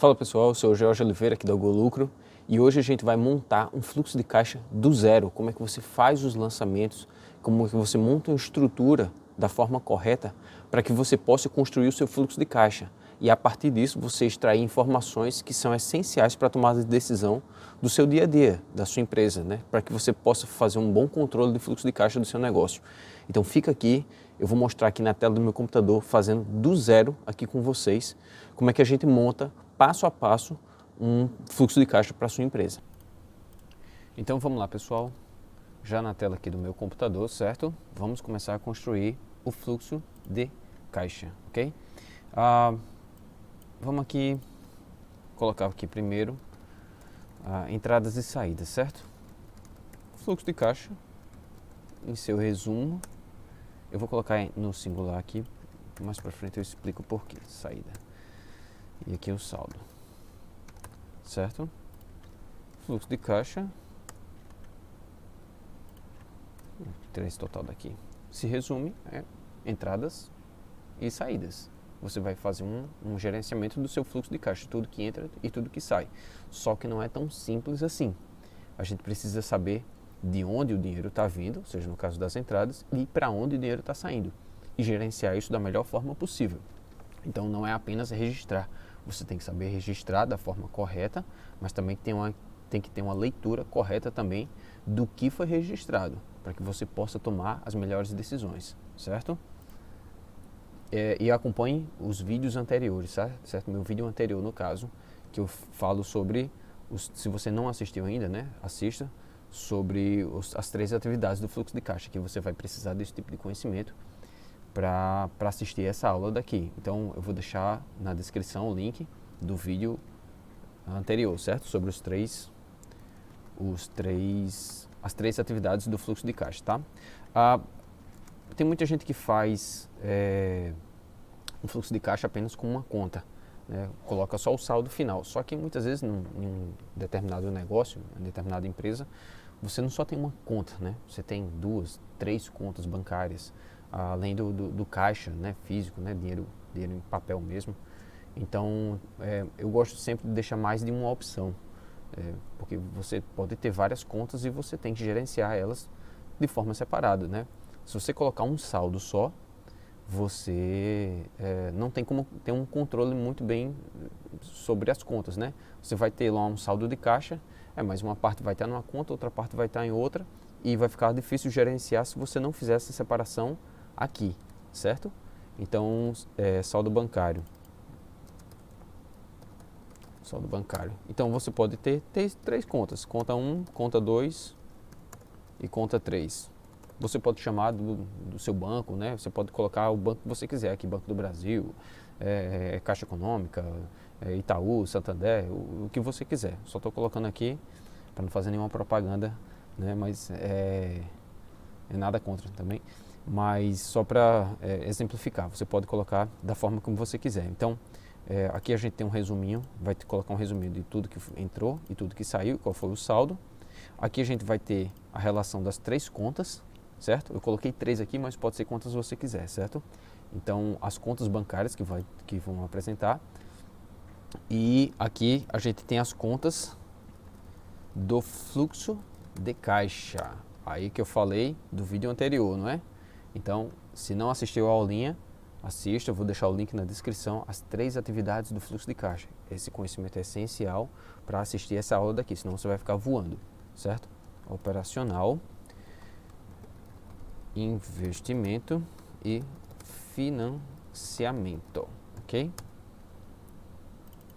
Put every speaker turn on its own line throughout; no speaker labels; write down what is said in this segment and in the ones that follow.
Fala pessoal, eu sou o Jorge Oliveira aqui da GoLucro e hoje a gente vai montar um fluxo de caixa do zero. Como é que você faz os lançamentos, como é que você monta uma estrutura da forma correta para que você possa construir o seu fluxo de caixa e a partir disso você extrair informações que são essenciais para a tomada de decisão do seu dia a dia, da sua empresa, né? Para que você possa fazer um bom controle de fluxo de caixa do seu negócio. Então fica aqui, eu vou mostrar aqui na tela do meu computador, fazendo do zero aqui com vocês, como é que a gente monta passo a passo um fluxo de caixa para a sua empresa. Então vamos lá pessoal, já na tela aqui do meu computador, certo? Vamos começar a construir o fluxo de caixa, ok? Vamos aqui colocar aqui primeiro entradas e saídas, certo? Fluxo de caixa, em seu resumo, eu vou colocar no singular aqui, mais para frente eu explico o porquê, saída. E aqui o saldo, certo? Fluxo de caixa, 3 total daqui, se resume entradas e saídas. Você vai fazer um gerenciamento do seu fluxo de caixa, tudo que entra e tudo que sai. Só que não é tão simples assim. A gente precisa saber de onde o dinheiro está vindo, ou seja, no caso das entradas, e para onde o dinheiro está saindo. E gerenciar isso da melhor forma possível. Então não é apenas registrar. Você tem que saber registrar da forma correta, mas também tem que ter uma leitura correta também do que foi registrado, para que você possa tomar as melhores decisões, certo? E acompanhe os vídeos anteriores, certo? Meu vídeo anterior, no caso, que eu falo sobre, se você não assistiu ainda, né, assista, sobre as 3 atividades do fluxo de caixa, que você vai precisar desse tipo de conhecimento para assistir essa aula daqui. Então, eu vou deixar na descrição o link do vídeo anterior, certo? Sobre as 3 atividades do fluxo de caixa, tá? Tem muita gente que faz um fluxo de caixa apenas com uma conta, né? Coloca só o saldo final. Só que muitas vezes em um determinado negócio, em determinada empresa, você não só tem uma conta, né? Você tem 2, 3 contas bancárias, além do caixa, né? Físico, né? Dinheiro em papel mesmo. Então, eu gosto sempre de deixar mais de uma opção, porque você pode ter várias contas e você tem que gerenciar elas de forma separada, né? Se você colocar um saldo só, você não tem como ter um controle muito bem sobre as contas, né? Você vai ter lá um saldo de caixa, mas uma parte vai estar numa conta, outra parte vai estar em outra e vai ficar difícil gerenciar se você não fizer essa separação aqui, certo? Então, saldo bancário. Saldo bancário. Então, você pode ter 3 contas, conta 1, conta 2 e conta 3. Você pode chamar do seu banco, né? Você pode colocar o banco que você quiser, aqui Banco do Brasil, Caixa Econômica, Itaú, Santander, o que você quiser. Só estou colocando aqui para não fazer nenhuma propaganda, né? Mas é nada contra também. Mas só para exemplificar, você pode colocar da forma como você quiser. Então, aqui a gente tem um resuminho, vai colocar um resuminho de tudo que entrou e tudo que saiu, qual foi o saldo. Aqui a gente vai ter a relação das 3 contas, certo? Eu coloquei 3 aqui, mas pode ser quantas você quiser, certo? Então, as contas bancárias que vão apresentar. E aqui a gente tem as contas do fluxo de caixa. Aí que eu falei do vídeo anterior, não é? Então, se não assistiu a aulinha, assista, eu vou deixar o link na descrição, as 3 atividades do fluxo de caixa. Esse conhecimento é essencial para assistir essa aula daqui, senão você vai ficar voando, certo? Operacional, investimento e financiamento, ok?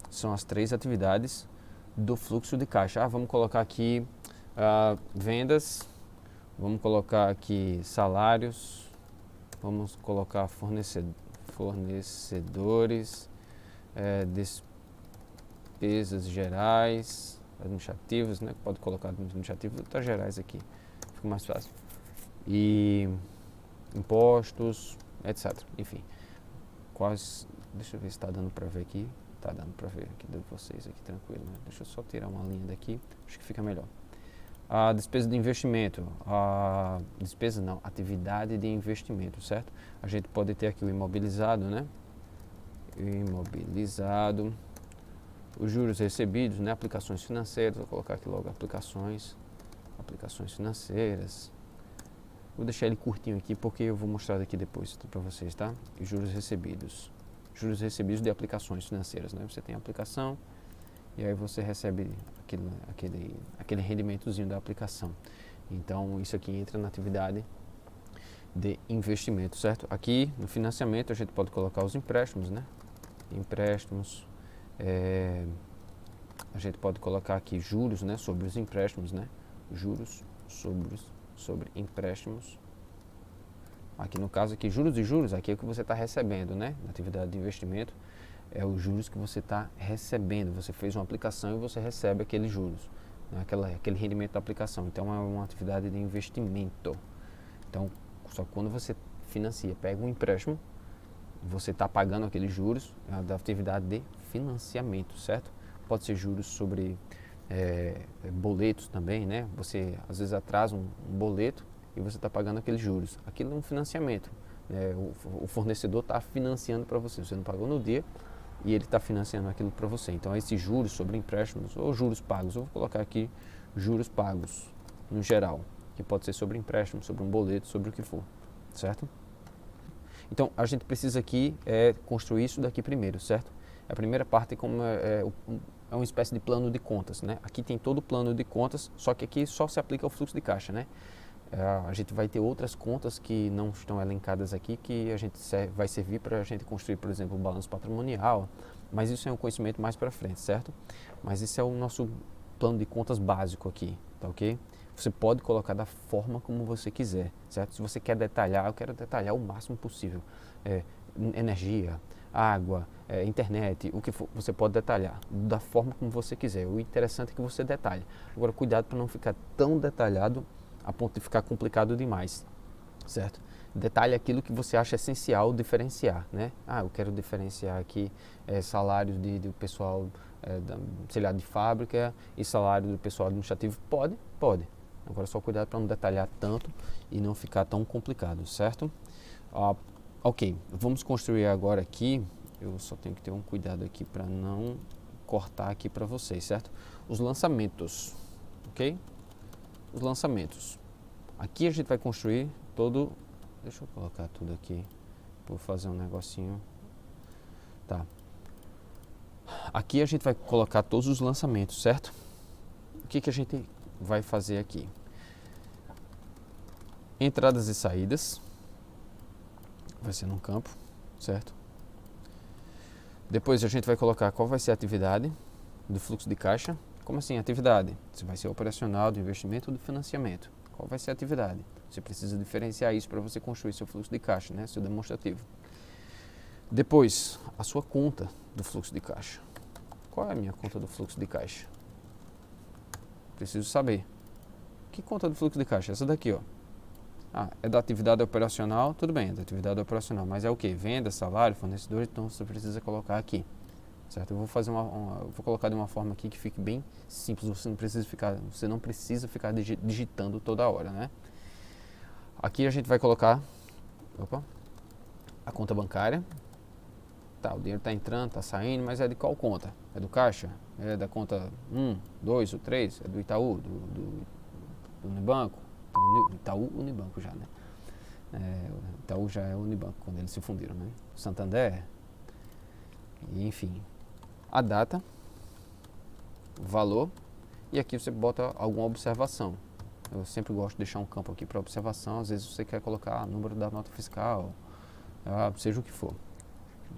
São as 3 atividades do fluxo de caixa. Vamos colocar aqui vendas, vamos colocar aqui salários, vamos colocar fornecedores, despesas gerais, administrativas, né? Pode colocar administrativos, outras gerais aqui, fica mais fácil. E impostos, etc. Enfim, deixa eu ver se está dando para ver aqui. Está dando para ver aqui de vocês aqui, tranquilo, né? Deixa eu só tirar uma linha daqui, acho que fica melhor. A despesa de investimento, atividade de investimento, certo? A gente pode ter aqui o imobilizado, né? Imobilizado, os juros recebidos, né, aplicações financeiras, vou colocar aqui logo aplicações financeiras. Vou deixar ele curtinho aqui porque eu vou mostrar daqui depois para vocês, tá? E juros recebidos de aplicações financeiras, né? Você tem a aplicação e aí você recebe aquele rendimentozinho da aplicação. Então isso aqui entra na atividade de investimento, certo? Aqui no financiamento a gente pode colocar os empréstimos, né? Empréstimos, a gente pode colocar aqui juros, né? Sobre os empréstimos, né? Juros sobre empréstimos. Aqui no caso aqui, juros e juros, aqui é o que você está recebendo, né? Na atividade de investimento é os juros que você está recebendo. Você fez uma aplicação e você recebe aqueles juros, né? Aquele rendimento da aplicação. Então é uma atividade de investimento. Então, só que quando você financia, pega um empréstimo, você está pagando aqueles juros, é da atividade de financiamento, certo? Pode ser juros sobre boletos também, né? Você às vezes atrasa um boleto e você está pagando aqueles juros. Aquilo é um financiamento, né? O fornecedor está financiando para você. Você não pagou no dia e ele está financiando aquilo para você. Então, esses juros sobre empréstimos ou juros pagos, eu vou colocar aqui juros pagos no geral, que pode ser sobre empréstimo, sobre um boleto, sobre o que for, certo? Então, a gente precisa aqui construir isso daqui primeiro, certo? A primeira parte é uma espécie de plano de contas, né? Aqui tem todo o plano de contas, só que aqui só se aplica ao fluxo de caixa, né? A gente vai ter outras contas que não estão elencadas aqui, que a gente vai servir para a gente construir, por exemplo, o balanço patrimonial, mas isso é um conhecimento mais para frente, certo? Mas esse é o nosso plano de contas básico aqui, tá ok? Você pode colocar da forma como você quiser, certo? Se você quer detalhar, eu quero detalhar o máximo possível. Energia, água, internet, o que for, você pode detalhar da forma como você quiser. O interessante é que você detalhe. Agora, cuidado para não ficar tão detalhado a ponto de ficar complicado demais, certo? Detalhe aquilo que você acha essencial diferenciar, né? Eu quero diferenciar aqui salários do pessoal, sei lá, de fábrica e salário do pessoal administrativo. Pode. Agora só cuidado para não detalhar tanto e não ficar tão complicado, certo? Ok, vamos construir agora aqui. Eu só tenho que ter um cuidado aqui para não cortar aqui para vocês, certo? Os lançamentos, ok? Os lançamentos. Aqui a gente vai construir todo... Deixa eu colocar tudo aqui. Vou fazer um negocinho. Tá. Aqui a gente vai colocar todos os lançamentos, certo? O que a gente vai fazer aqui? Entradas e saídas. Vai ser num campo, certo? Depois a gente vai colocar qual vai ser a atividade do fluxo de caixa. Como assim atividade? Se vai ser operacional, do investimento ou do financiamento. Qual vai ser a atividade? Você precisa diferenciar isso para você construir seu fluxo de caixa, né? Seu demonstrativo. Depois, a sua conta do fluxo de caixa. Qual é a minha conta do fluxo de caixa? Preciso saber. Que conta do fluxo de caixa? Essa daqui, ó. É da atividade operacional? Tudo bem, é da atividade operacional. Mas é o quê? Venda, salário, fornecedor, então você precisa colocar aqui. Certo? Eu vou fazer vou colocar de uma forma aqui que fique bem simples. Você não precisa ficar digitando toda hora, né? Aqui a gente vai colocar a conta bancária. Tá, o dinheiro está entrando, está saindo, mas é de qual conta? É do caixa? É da conta 1, 2 ou 3? É do Itaú, do Unibanco? Itaú, Unibanco já, né? Itaú já é Unibanco, quando eles se fundiram, né? Santander, enfim. A data, valor, e aqui você bota alguma observação. Eu sempre gosto de deixar um campo aqui para observação. Às vezes você quer colocar número da nota fiscal, seja o que for,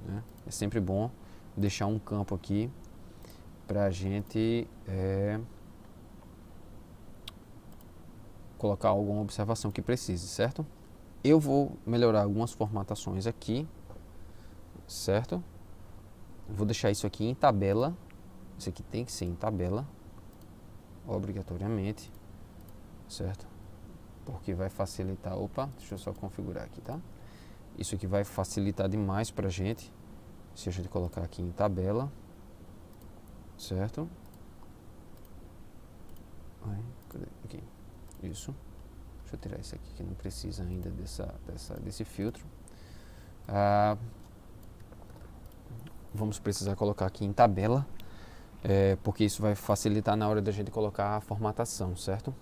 né? É sempre bom deixar um campo aqui para a gente colocar alguma observação que precise, certo? Eu vou melhorar algumas formatações aqui, certo? Vou deixar isso aqui em tabela. Isso aqui tem que ser em tabela, obrigatoriamente, certo? Porque vai facilitar. Deixa eu só configurar aqui, tá? Isso aqui vai facilitar demais pra gente se a gente colocar aqui em tabela, certo? Aqui. Isso. Deixa eu tirar esse aqui que não precisa ainda desse filtro. Vamos precisar colocar aqui em tabela porque isso vai facilitar na hora da gente colocar a formatação, certo?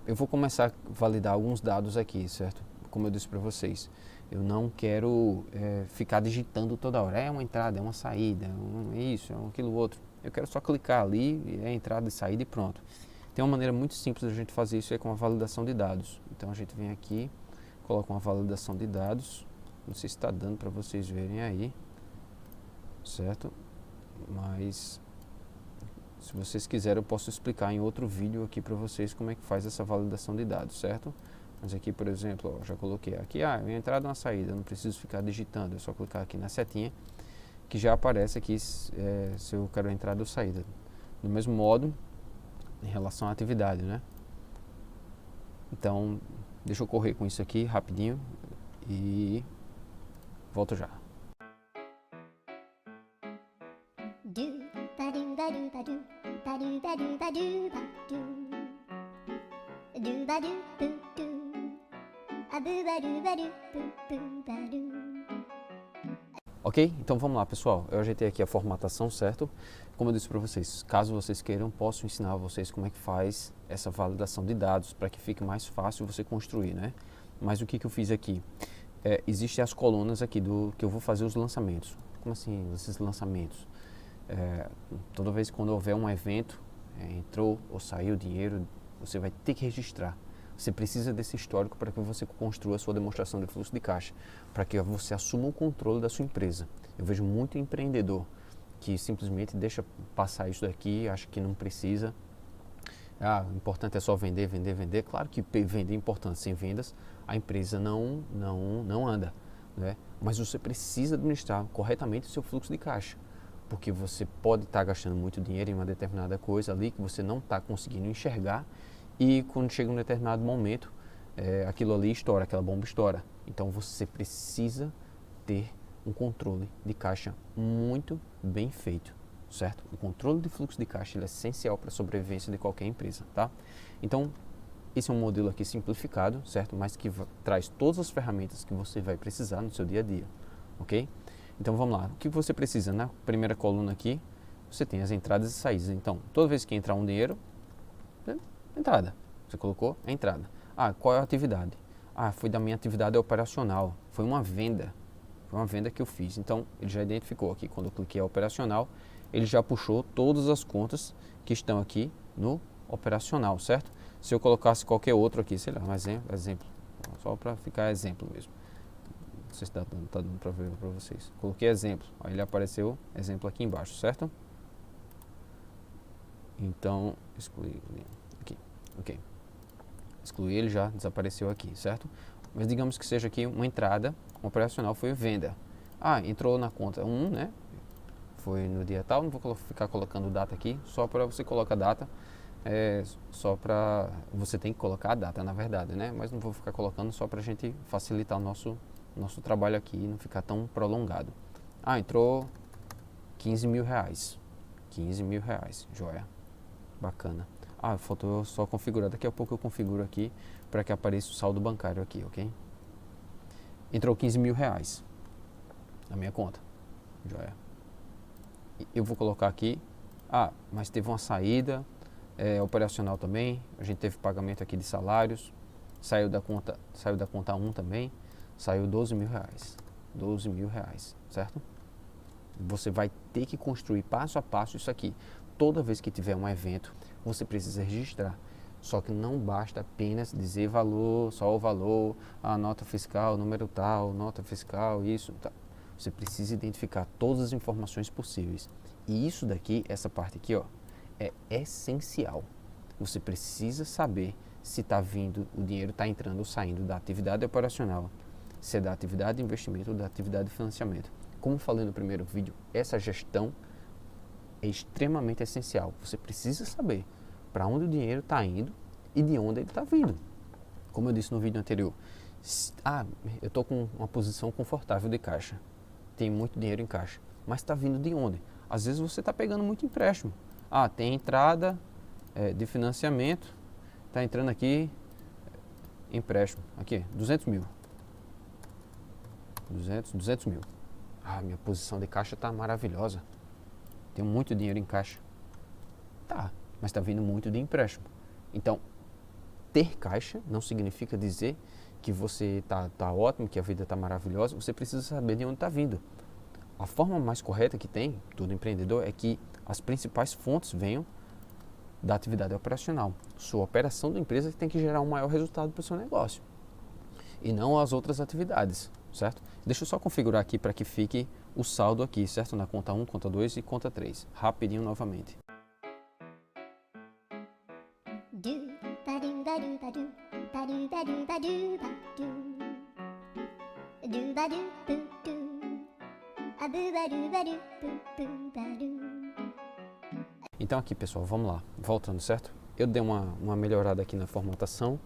Eu vou começar a validar alguns dados aqui, certo? Como eu disse para vocês, eu não quero ficar digitando toda hora, é uma entrada, é uma saída, isso, é aquilo outro. Eu quero só clicar ali, é entrada e saída e pronto. Tem uma maneira muito simples de a gente fazer isso, é com a validação de dados. Então a gente vem aqui, coloca uma validação de dados, não sei se está dando para vocês verem aí, certo? Mas se vocês quiserem eu posso explicar em outro vídeo aqui para vocês como é que faz essa validação de dados, certo? Mas aqui, por exemplo, ó, já coloquei aqui, uma entrada e uma saída, eu não preciso ficar digitando, é só clicar aqui na setinha que já aparece aqui se eu quero entrada ou saída. Do mesmo modo, em relação à atividade, né? Então, deixa eu correr com isso aqui rapidinho e volto já. Ok? Então vamos lá, pessoal. Eu ajeitei aqui a formatação, certo? Como eu disse para vocês, caso vocês queiram, posso ensinar a vocês como é que faz essa validação de dados para que fique mais fácil você construir, né? Mas o que eu fiz aqui? Existem as colunas aqui que eu vou fazer os lançamentos. Como assim, esses lançamentos? Toda vez quando houver um evento, entrou ou saiu dinheiro, você vai ter que registrar. Você precisa desse histórico para que você construa a sua demonstração de fluxo de caixa, para que você assuma o controle da sua empresa. Eu vejo muito empreendedor que simplesmente deixa passar isso daqui, acha que não precisa. O importante é só vender, vender, vender. Claro que vender é importante, sem vendas a empresa não anda, né? Mas você precisa administrar corretamente o seu fluxo de caixa, porque você pode estar gastando muito dinheiro em uma determinada coisa ali que você não está conseguindo enxergar. E quando chega um determinado momento, aquilo ali estoura, aquela bomba estoura. Então você precisa ter um controle de caixa muito bem feito, certo? O controle de fluxo de caixa é essencial para a sobrevivência de qualquer empresa, tá? Então, esse é um modelo aqui simplificado, certo? Mas que traz todas as ferramentas que você vai precisar no seu dia a dia, ok? Então vamos lá, o que você precisa? Na primeira coluna aqui, você tem as entradas e saídas. Então, toda vez que entrar um dinheiro, entrada. Você colocou a entrada. Qual é a atividade? Foi da minha atividade operacional. Foi uma venda. Foi uma venda que eu fiz. Então, ele já identificou aqui. Quando eu cliquei operacional, ele já puxou todas as contas que estão aqui no operacional, certo? Se eu colocasse qualquer outro aqui, sei lá, um exemplo. Só para ficar exemplo mesmo. Não sei se está dando para ver para vocês. Coloquei exemplo. Aí ele apareceu exemplo aqui embaixo, certo? Então, excluir aqui. Ok, excluí, ele já desapareceu aqui, certo? Mas digamos que seja aqui uma entrada operacional, foi venda. Entrou na conta 1, né? Foi no dia tal, não vou ficar colocando data aqui, só para você colocar data, só para, você tem que colocar a data na verdade, né? Mas não vou ficar colocando só para a gente facilitar o nosso trabalho aqui e não ficar tão prolongado. Entrou 15 mil reais, 15 mil reais, joia, bacana. Faltou só configurar. Daqui a pouco eu configuro aqui para que apareça o saldo bancário aqui, ok? Entrou 15 mil reais na minha conta. Joia. Eu vou colocar aqui. Mas teve uma saída operacional também. A gente teve pagamento aqui de salários. Saiu da conta 1 também. Saiu 12 mil reais. 12 mil reais, certo? Você vai ter que construir passo a passo isso aqui. Toda vez que tiver um evento, você precisa registrar. Só que não basta apenas dizer valor, só o valor, a nota fiscal, número tal, nota fiscal, isso, tá. Você precisa identificar todas as informações possíveis. E isso daqui, essa parte aqui, ó, é essencial. Você precisa saber se está vindo, o dinheiro está entrando ou saindo da atividade operacional, se é da atividade de investimento ou da atividade de financiamento. Como falei no primeiro vídeo, essa gestão é extremamente essencial. Você precisa saber para onde o dinheiro está indo e de onde ele está vindo. Como eu disse no vídeo anterior, eu estou com uma posição confortável de caixa, tem muito dinheiro em caixa, mas está vindo de onde? Às vezes você está pegando muito empréstimo. Tem entrada de financiamento, está entrando aqui empréstimo, aqui 200 mil. 200 mil. Minha posição de caixa está maravilhosa. tenho muito dinheiro em caixa. Tá, mas está vindo muito de empréstimo. Então, ter caixa não significa dizer que você tá ótimo, que a vida está maravilhosa. Você precisa saber de onde está vindo. A forma mais correta que tem, todo empreendedor, é que as principais fontes venham da atividade operacional. Sua operação da empresa tem que gerar um maior resultado para o seu negócio. E não as outras atividades, certo? Deixa eu só configurar aqui para que fique o saldo aqui, certo? Na conta 1, conta 2 e conta 3. Rapidinho novamente. Então aqui, pessoal, vamos lá, voltando, certo? Eu dei uma melhorada aqui na formatação.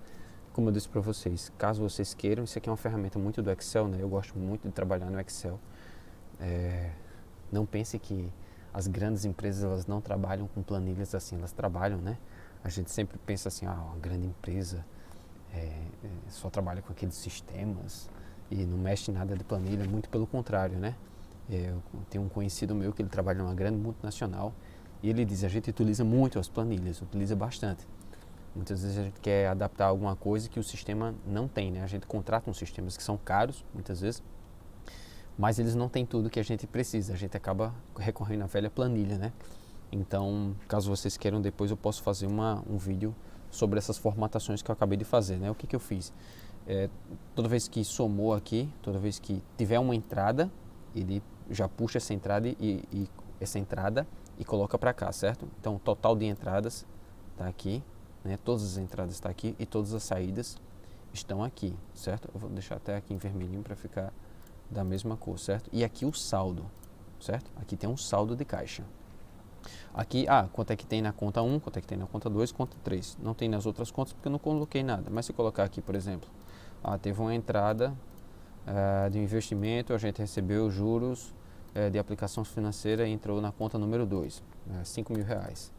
Como eu disse para vocês, caso vocês queiram, isso aqui é uma ferramenta muito do Excel, né? Eu gosto muito de trabalhar no Excel. Não pense que as grandes empresas elas não trabalham com planilhas assim, elas trabalham, né? A gente sempre pensa assim, uma grande empresa só trabalha com aqueles sistemas e não mexe nada de planilha, muito pelo contrário, né? Eu tenho um conhecido meu que ele trabalha numa grande multinacional e ele diz, a gente utiliza muito as planilhas, utiliza bastante. Muitas vezes a gente quer adaptar alguma coisa que o sistema não tem, né? A gente contrata uns sistemas que são caros, muitas vezes, mas eles não têm tudo que a gente precisa. A gente acaba recorrendo à velha planilha, né? Então, caso vocês queiram, depois eu posso fazer um vídeo sobre essas formatações que eu acabei de fazer, né? O que eu fiz? Toda vez que somou aqui, toda vez que tiver uma entrada, ele já puxa essa entrada e coloca para cá, certo? Então, o total de entradas está aqui, né? Todas as entradas estão aqui e todas as saídas estão aqui, certo? Eu vou deixar até aqui em vermelhinho para ficar da mesma cor, certo? E aqui o saldo, certo? Aqui tem um saldo de caixa. Aqui, quanto é que tem na conta 1, quanto é que tem na conta 2, conta 3. Não tem nas outras contas porque eu não coloquei nada. Mas se colocar aqui, por exemplo, teve uma entrada de investimento, a gente recebeu juros de aplicação financeira e entrou na conta número 2, R$5.000.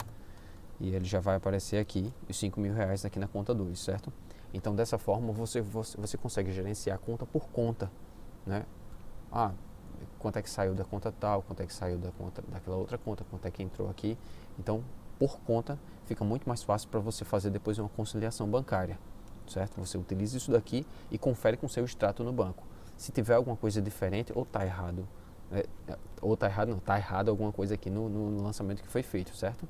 E ele já vai aparecer aqui, os R$5.000 aqui na conta 2, certo? Então, dessa forma, você consegue gerenciar conta por conta, né? Quanto é que saiu da conta tal, quanto é que saiu da conta daquela outra conta, quanto é que entrou aqui. Então, por conta, fica muito mais fácil para você fazer depois uma conciliação bancária, certo? Você utiliza isso daqui e confere com o seu extrato no banco. Se tiver alguma coisa diferente, ou está errado, está errado alguma coisa aqui no lançamento que foi feito, certo?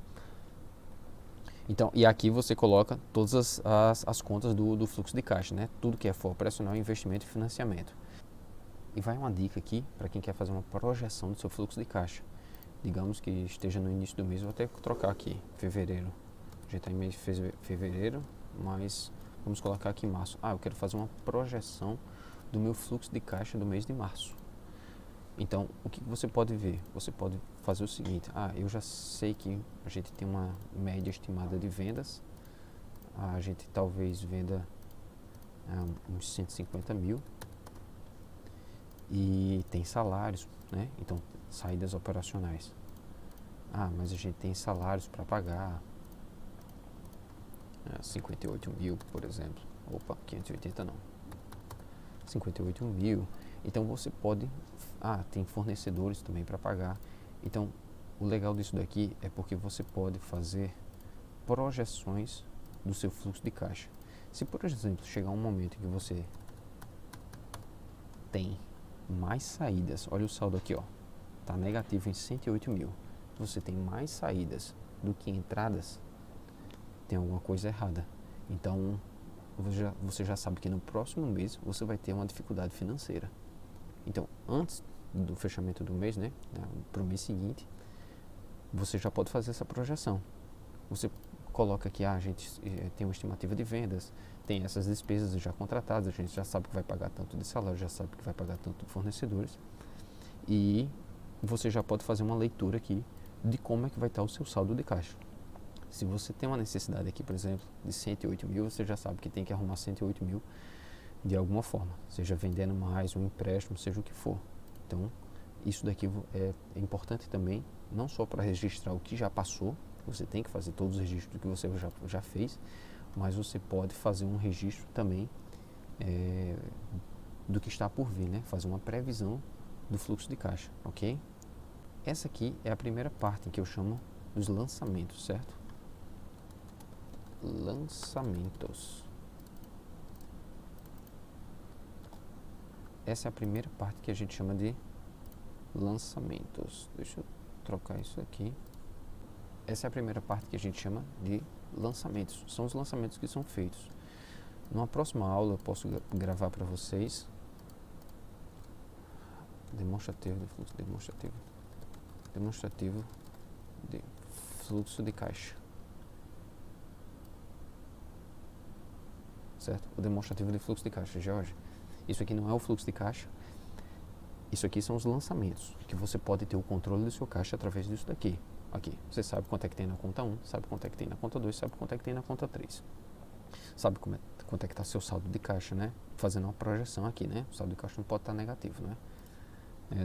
Então, e aqui você coloca todas as contas do fluxo de caixa, né? Tudo que for operacional, investimento e financiamento. E vai uma dica aqui para quem quer fazer uma projeção do seu fluxo de caixa. Digamos que esteja no início do mês, vou até trocar aqui, fevereiro. A gente está em mês de fevereiro, mas vamos colocar aqui março. Eu quero fazer uma projeção do meu fluxo de caixa do mês de março. Então, o que você pode ver? Você pode fazer o seguinte, eu já sei que a gente tem uma média estimada de vendas, a gente talvez venda uns 150 mil e tem salários, né? Então, saídas operacionais. Mas a gente tem salários para pagar, 58 mil, por exemplo. 580 não. 58 mil. Então você pode, tem fornecedores também para pagar. Então o legal disso daqui é porque você pode fazer projeções do seu fluxo de caixa. Se por exemplo chegar um momento em que você tem mais saídas, olha o saldo aqui, está negativo em 108 mil. Você tem mais saídas do que entradas, tem alguma coisa errada. Então você já sabe que no próximo mês você vai ter uma dificuldade financeira. Então, antes do fechamento do mês, né, para o mês seguinte, você já pode fazer essa projeção. Você coloca aqui, a gente tem uma estimativa de vendas, tem essas despesas já contratadas, a gente já sabe que vai pagar tanto de salário, já sabe que vai pagar tanto de fornecedores. E você já pode fazer uma leitura aqui de como é que vai estar o seu saldo de caixa. Se você tem uma necessidade aqui, por exemplo, de 108 mil, você já sabe que tem que arrumar 108 mil de alguma forma, seja vendendo mais, um empréstimo, seja o que for. Então, isso daqui é importante também, não só para registrar o que já passou, você tem que fazer todos os registros do que você já fez, mas você pode fazer um registro também do que está por vir, né? Fazer uma previsão do fluxo de caixa, ok? essa aqui é a primeira parte que eu chamo dos lançamentos, certo? Lançamentos. Essa é a primeira parte que a gente chama de lançamentos. Deixa eu trocar isso aqui. Essa é a primeira parte que a gente chama de lançamentos. São os lançamentos que são feitos. Numa próxima aula eu posso gravar para vocês demonstrativo de fluxo de caixa, certo? O demonstrativo de fluxo de caixa, Jorge. Isso aqui não é o fluxo de caixa. Isso aqui são os lançamentos, que você pode ter o controle do seu caixa através disso daqui. Aqui, você sabe quanto é que tem na conta 1, sabe quanto é que tem na conta 2, sabe quanto é que tem na conta 3. Sabe quanto é que está seu saldo de caixa, né? Fazendo uma projeção aqui, né? O saldo de caixa não pode estar negativo, né?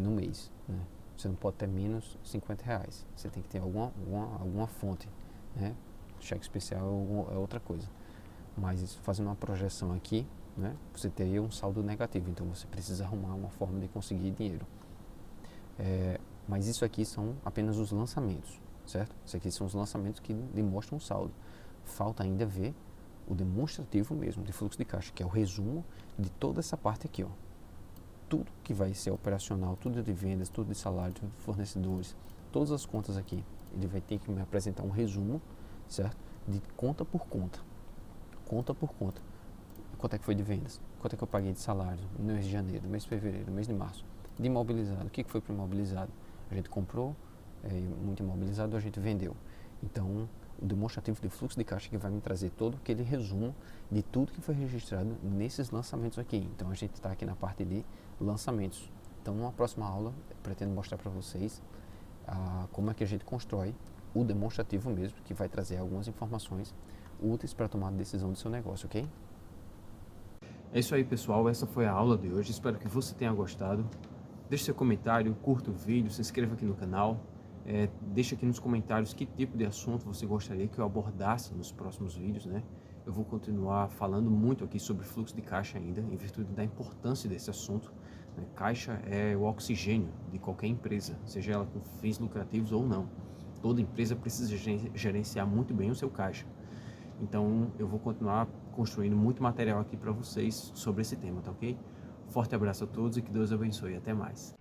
No mês, né? Você não pode ter menos R$50. Você tem que ter alguma fonte, né? Cheque especial é outra coisa. Mas fazendo uma projeção aqui, né? Você teria um saldo negativo, então você precisa arrumar uma forma de conseguir dinheiro. Mas isso aqui são apenas os lançamentos, certo? Isso aqui são os lançamentos que demonstram o saldo. Falta ainda ver o demonstrativo mesmo de fluxo de caixa, que é o resumo de toda essa parte aqui, ó. Tudo que vai ser operacional, tudo de vendas, tudo de salário, tudo de fornecedores, todas as contas aqui. Ele vai ter que me apresentar um resumo, certo? De conta por conta. Conta por conta. Quanto é que foi de vendas? Quanto é que eu paguei de salário no mês de janeiro, no mês de fevereiro, no mês de março? De imobilizado. O que foi para imobilizado? A gente comprou muito imobilizado, a gente vendeu. Então, o demonstrativo de fluxo de caixa que vai me trazer todo aquele resumo de tudo que foi registrado nesses lançamentos aqui. Então, a gente está aqui na parte de lançamentos. Então, numa próxima aula, eu pretendo mostrar para vocês como é que a gente constrói o demonstrativo mesmo, que vai trazer algumas informações úteis para tomar a decisão do seu negócio, ok? É isso aí, pessoal. Essa foi a aula de hoje. Espero que você tenha gostado. Deixe seu comentário, curta o vídeo, se inscreva aqui no canal. Deixe aqui nos comentários que tipo de assunto você gostaria que eu abordasse nos próximos vídeos, né? Eu vou continuar falando muito aqui sobre fluxo de caixa ainda, em virtude da importância desse assunto, né? Caixa é o oxigênio de qualquer empresa, seja ela com fins lucrativos ou não. Toda empresa precisa gerenciar muito bem o seu caixa. Então, eu vou continuar construindo muito material aqui para vocês sobre esse tema, tá ok? Forte abraço a todos e que Deus abençoe. Até mais.